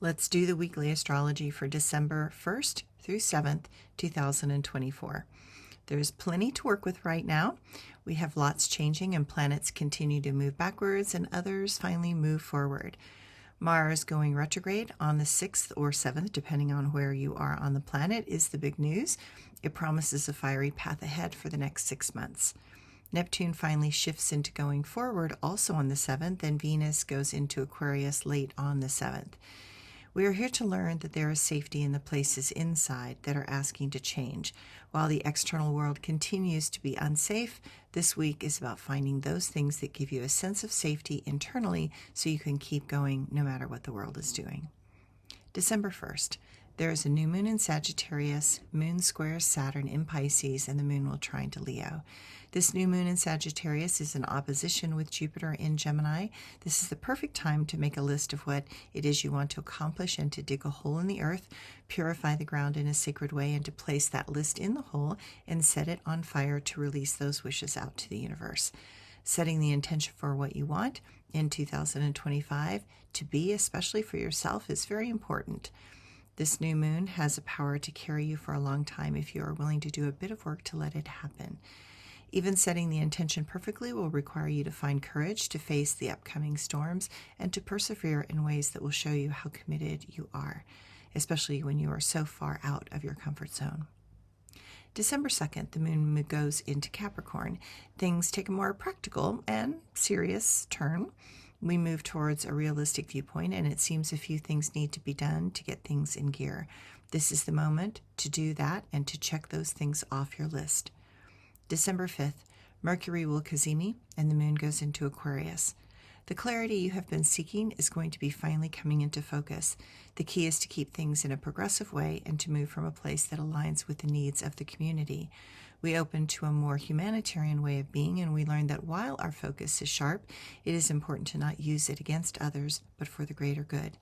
Let's do the weekly astrology for December 1st through 7th, 2024. There's plenty to work with right now. We have lots changing and planets continue to move backwards and others finally move forward. Mars going retrograde on the 6th or 7th, depending on where you are on the planet, is the big news. It promises a fiery path ahead for the next 6 months. Neptune finally shifts into going forward also on the 7th, and Venus goes into Aquarius late on the 7th. We are here to learn that there is safety in the places inside that are asking to change. While the external world continues to be unsafe, this week is about finding those things that give you a sense of safety internally so you can keep going no matter what the world is doing. December 1st. There is a new moon in Sagittarius, moon squares Saturn in Pisces, and the moon will trine to Leo. This new moon in Sagittarius is in opposition with Jupiter in Gemini. This is the perfect time to make a list of what it is you want to accomplish and to dig a hole in the earth, purify the ground in a sacred way, and to place that list in the hole and set it on fire to release those wishes out to the universe. Setting the intention for what you want in 2025 to be, especially for yourself, is very important. This new moon has a power to carry you for a long time if you are willing to do a bit of work to let it happen. Even setting the intention perfectly will require you to find courage to face the upcoming storms and to persevere in ways that will show you how committed you are, especially when you are so far out of your comfort zone. December 2nd, the moon goes into Capricorn. Things take a more practical and serious turn. We move towards a realistic viewpoint, and it seems a few things need to be done to get things in gear. This is the moment to do that and to check those things off your list. December 5th, Mercury will cazimi, and the moon goes into Aquarius. The clarity you have been seeking is going to be finally coming into focus. The key is to keep things in a progressive way and to move from a place that aligns with the needs of the community. We open to a more humanitarian way of being, and we learn that while our focus is sharp, it is important to not use it against others, but for the greater good.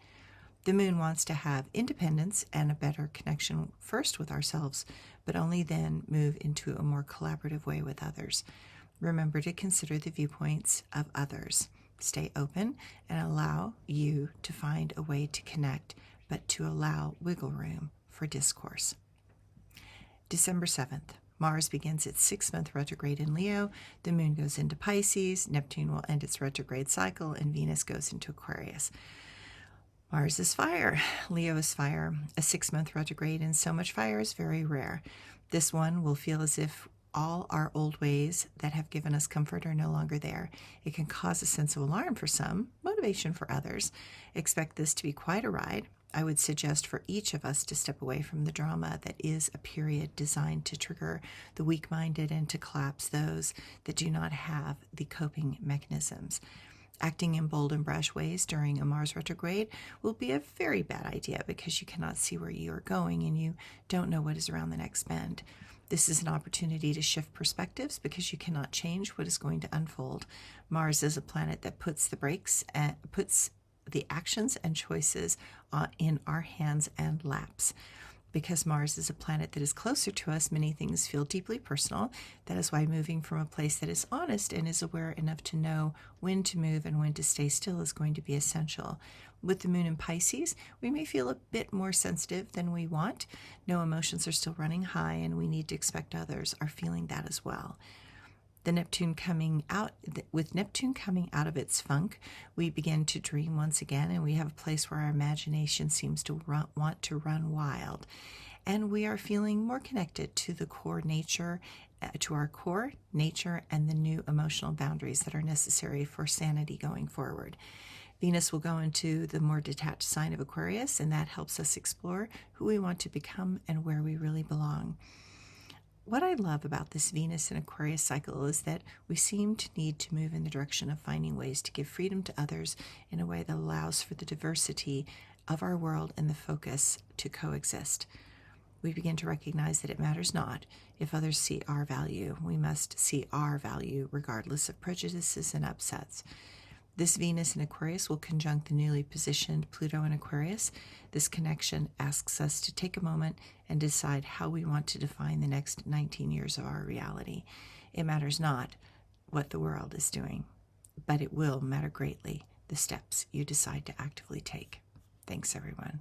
The moon wants to have independence and a better connection first with ourselves, but only then move into a more collaborative way with others. Remember to consider the viewpoints of others. Stay open and allow you to find a way to connect, but to allow wiggle room for discourse. December 7th. Mars begins its 6-month retrograde in Leo, the moon goes into Pisces, Neptune will end its retrograde cycle, and Venus goes into Aquarius. Mars is fire, Leo is fire. A 6-month retrograde in so much fire is very rare. This one will feel as if all our old ways that have given us comfort are no longer there. It can cause a sense of alarm for some, motivation for others. Expect this to be quite a ride. I would suggest for each of us to step away from the drama that is a period designed to trigger the weak-minded and to collapse those that do not have the coping mechanisms. Acting in bold and brash ways during a Mars retrograde will be a very bad idea because you cannot see where you are going and you don't know what is around the next bend. This is an opportunity to shift perspectives because you cannot change what is going to unfold. Mars is a planet that puts the brakes and puts the actions and choices in our hands and laps. Because Mars is a planet that is closer to us, many things feel deeply personal. That is why moving from a place that is honest and is aware enough to know when to move and when to stay still is going to be essential. With the moon in Pisces, we may feel a bit more sensitive than we want. No, emotions are still running high, and we need to expect others are feeling that as well. With Neptune coming out of its funk, we begin to dream once again, and we have a place where our imagination seems to want to run wild. And we are feeling more connected to the core nature, to our core nature, and the new emotional boundaries that are necessary for sanity going forward. Venus will go into the more detached sign of Aquarius, and that helps us explore who we want to become and where we really belong. What I love about this Venus and Aquarius cycle is that we seem to need to move in the direction of finding ways to give freedom to others in a way that allows for the diversity of our world and the focus to coexist. We begin to recognize that it matters not if others see our value. We must see our value regardless of prejudices and upsets. This Venus in Aquarius will conjunct the newly positioned Pluto in Aquarius. This connection asks us to take a moment and decide how we want to define the next 19 years of our reality. It matters not what the world is doing, but it will matter greatly the steps you decide to actively take. Thanks, everyone.